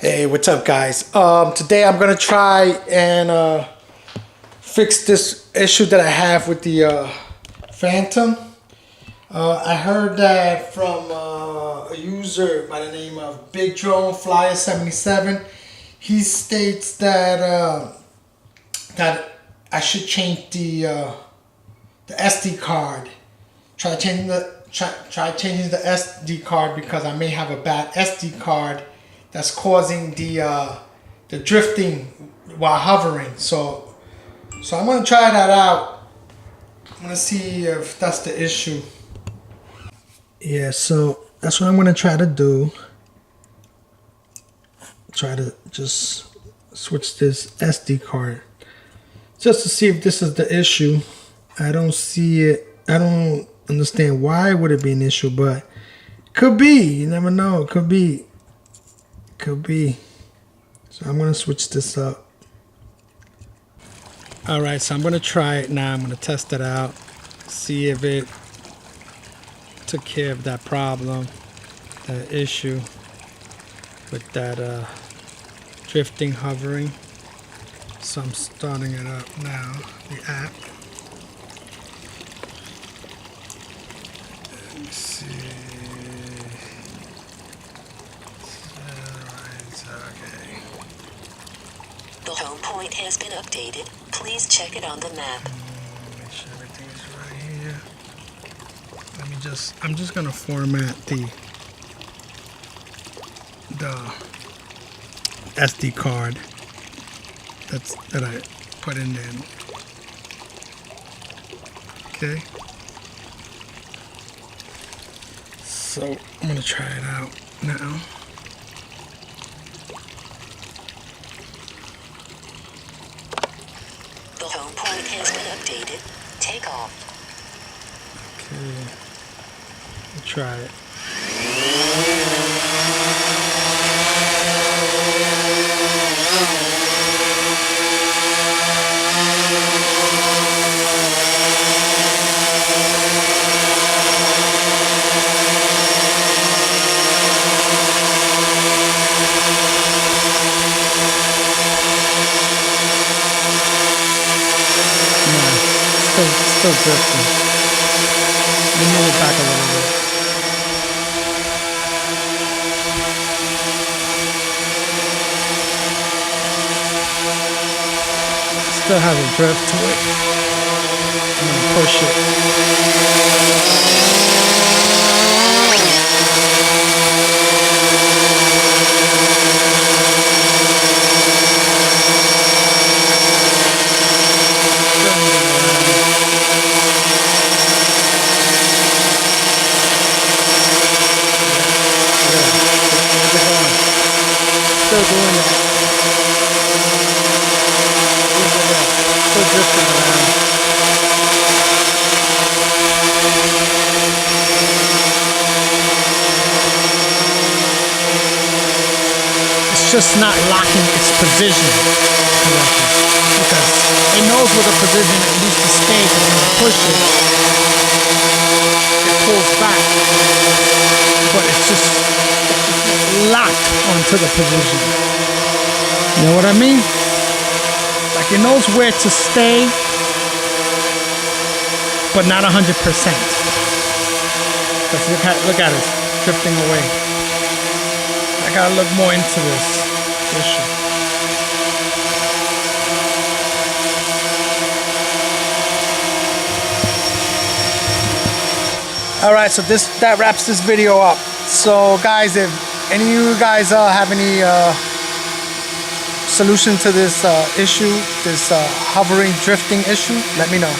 Hey, what's up, guys? Today I'm gonna try and fix this issue that I have with the Phantom. I heard that from a user by the name of Big Drone Flyer 77. He states that that I should change the SD card. Try changing the SD card because I may have a bad SD card that's causing the drifting while hovering. So I'm gonna try that out. I'm gonna see if that's the issue. Yeah, so that's what I'm gonna try to do. Try to just switch this SD card just to see if this is the issue. I don't see it. I don't understand why would it be an issue, but could be. You never know. It could be. Could be. So I'm gonna switch this up. All right, so I'm gonna try it now. I'm gonna test it out, see if it took care of that problem, that issue with that drifting, hovering. So I'm starting it up now, the app. Let me see. Okay. The home point has been updated. Please check it on the map. Make sure everything is right here. I'm just gonna format the SD card that I put in there. Okay. So I'm gonna try it out now. The home point has been updated. Take off. Okay. We'll try it. Still drifting. Let me move it back a little bit. Still has a drift to it. I'm gonna push it. Still doing it. Still drifting around. It's just not locking its position correctly because it knows where the position it needs to stay, but when you push it, it pulls back. But it's just locked onto the position. You know what I mean? Like it knows where to stay, but not 100%. Because look at it, drifting away. I gotta look more into this issue. All right, so that wraps this video up. So guys, if any of you guys have any solution to this issue, this hovering drifting issue, let me know.